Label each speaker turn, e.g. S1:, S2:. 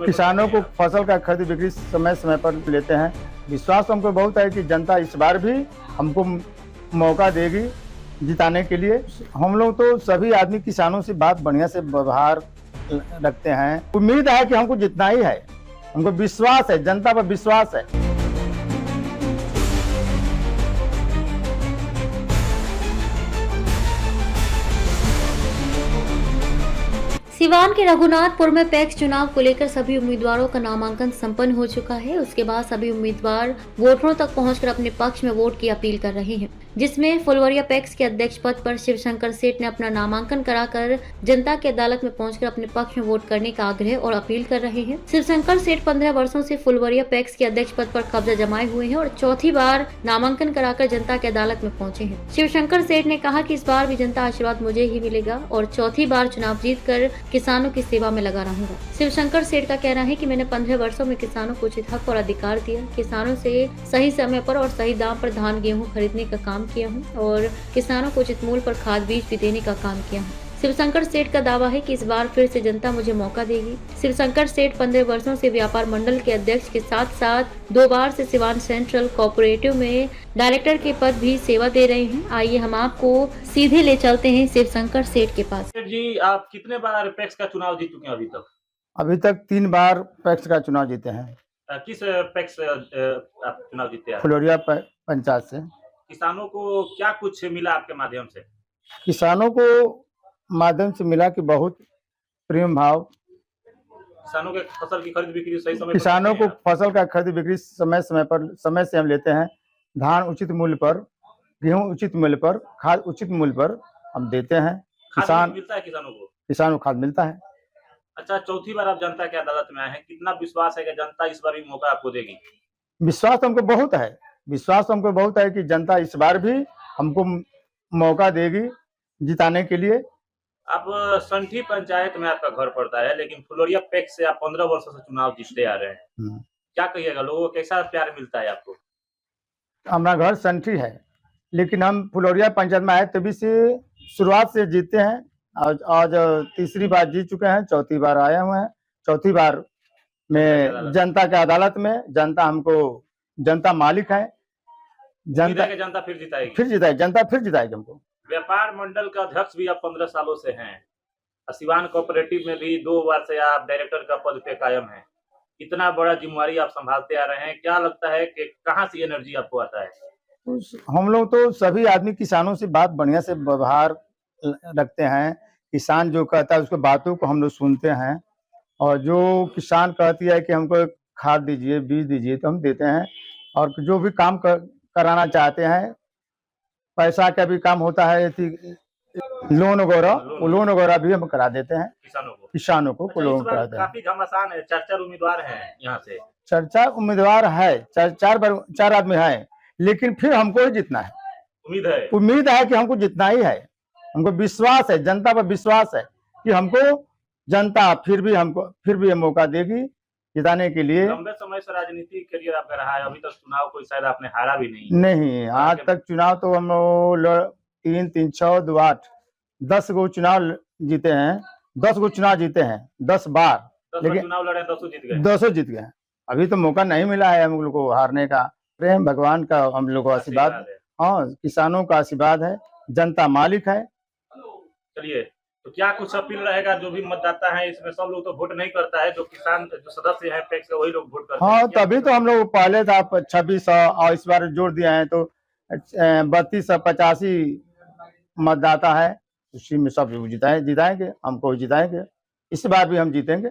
S1: किसानों को फसल का खरीद बिक्री समय समय पर लेते हैं। विश्वास हमको बहुत है कि जनता इस बार भी हमको मौका देगी जिताने के लिए। हम लोग तो सभी आदमी किसानों से बात बढ़िया से व्यवहार रखते हैं। उम्मीद है कि हमको जितना ही है, हमको विश्वास है, जनता पर विश्वास है।
S2: सिवान के रघुनाथपुर में पैक्स चुनाव को लेकर सभी उम्मीदवारों का नामांकन संपन्न हो चुका है। उसके बाद सभी उम्मीदवार वोटरों तक पहुंचकर अपने पक्ष में वोट की अपील कर रहे हैं, जिसमें फुलवरिया पैक्स के अध्यक्ष पद पर शिवशंकर सेठ ने अपना नामांकन कराकर जनता की अदालत में पहुंचकर अपने पक्ष में वोट करने का आग्रह और अपील कर रहे हैं। शिवशंकर सेठ 15 वर्षों से फुलवरिया पैक्स के अध्यक्ष पद पर कब्जा जमाए हुए हैं और चौथी बार नामांकन कराकर जनता की अदालत में पहुंचे हैं। शिवशंकर सेठ ने कहा कि इस बार भी जनता आशीर्वाद मुझे ही मिलेगा और चौथी बार चुनाव जीतकर किसानों की सेवा में लगा रहूंगा। शिवशंकर सेठ का कहना है कि मैंने 15 वर्षों में किसानों को उचित हक और अधिकार दिया, किसानों से सही समय पर और सही दाम पर धान गेहूं खरीदने का काम किया हूं और किसानों को उचित मूल्य पर खाद बीज भी देने का काम किया हूं। शिवशंकर सेठ का दावा है कि इस बार फिर से जनता मुझे मौका देगी। शिवशंकर सेठ 15 वर्षों से व्यापार मंडल के अध्यक्ष के साथ साथ 2 बार से सिवान सेंट्रल कोऑपरेटिव में डायरेक्टर के पद भी सेवा दे रहे हैं। आइए हम आपको सीधे ले चलते हैं शिवशंकर सेठ के पास।
S3: जी, आप कितने बार पैक्स का चुनाव जीत चुके हैं अभी तक?
S1: अभी तक 3 बार पैक्स का चुनाव जीते हैं।
S3: किस पैक्स आप चुनाव जीते हैं?
S1: फुलवरिया पंचायत से।
S3: किसानों को क्या कुछ मिला आपके माध्यम से?
S1: किसानों को माध्यम से मिला कि बहुत प्रेम भाव।
S3: किसानों के फसल की खरीद बिक्री सही समय
S1: किसानों को फसल का खरीद बिक्री समय से हम लेते हैं। धान उचित मूल्य पर, गेहूं उचित मूल्य पर, खाद उचित मूल्य पर हम देते हैं।
S3: खाद मिलता है किसानों
S1: को खाद मिलता है।
S3: अच्छा, चौथी बार आप जनता की अदालत में आए हैं, कितना विश्वास है कि जनता इस बार भी मौका आपको देगी?
S1: विश्वास हमको बहुत है। विश्वास हमको बहुत है कि जनता इस बार भी हमको मौका देगी जिताने के लिए।
S3: आप संठी पंचायत में आपका घर पड़ता है, लेकिन फुलवरिया पैक्स से आप 15 वर्षों से चुनाव जीतते आ रहे हैं। क्या कहिएगा, लोगों को कैसा प्यार मिलता है आपको?
S1: हमारा घर संठी है, लेकिन हम फुलवरिया पंचायत में आए तभी से शुरुआत से जीतते हैं। आज तीसरी बार जीत चुके हैं, चौथी बार आए हुए हैं। चौथी बार में जनता के अदालत में जनता मालिक है।
S3: जनता फिर जिताएगी।
S1: जनता फिर जिताएगी हमको।
S3: व्यापार मंडल का अध्यक्ष भी आप 15 सालों से हैं। सिवान कोऑपरेटिव में भी 2 बार से आप डायरेक्टर का पद पे कायम हैं। इतना बड़ा जिम्मेवारी आप संभालते आ रहे हैं, क्या लगता है कि कहाँ से एनर्जी आपको आता है?
S1: हम लोग तो सभी आदमी किसानों से बात बढ़िया से व्यवहार रखते हैं। किसान जो कहता है उसके बातों को हम लोग सुनते हैं, और जो किसान कहती है कि हमको खाद दीजिए, बीज दीजिए, तो हम देते हैं। और जो भी काम कराना चाहते हैं, पैसा का भी काम होता है, लोन वगैरह भी हम करा देते हैं किसानों को।
S3: अच्छा,
S1: लोन करा देते हैं।
S3: काफी घमासान है, 4 उम्मीदवार हैं यहाँ से।
S1: 4 उम्मीदवार है, 4 आदमी है, लेकिन फिर हमको ही जीतना है। उम्मीद है कि हमको जितना ही है। हमको विश्वास है, जनता पर विश्वास है कि हमको जनता फिर भी मौका देगी जिताने के लिए।
S3: लंबे समय से राजनीतिक करियर आपका रहा है, अभी तक चुनाव कोई शायद आपने हारा भी नहीं।
S1: आज तक चुनाव तो हम 3, 3, 6, 2, 8 10 गो चुनाव जीते हैं। 10 गो चुनाव जीते हैं, 10 बार।
S3: 10 चुनाव लड़े,
S1: 10 जीत गए। अभी तो मौका नहीं मिला है हम लोग को हारने का। प्रेम भगवान का हम लोग को आशीर्वाद, हाँ, किसानों का आशीर्वाद है। जनता मालिक है।
S3: चलिए, तो क्या कुछ अपील रहेगा? जो भी मतदाता है, इसमें सब लोग तो वोट नहीं करता है, जो सदस्य हैं पैक्स के वही लोग वोट करते हैं।
S1: हाँ, तभी तो हम लोग पहले था 2600 और इस बार जोड़ दिया है तो 3285 मतदाता है। उसी में सब जिताएंगे, हमको जिताएंगे। इस बार भी हम जीतेंगे।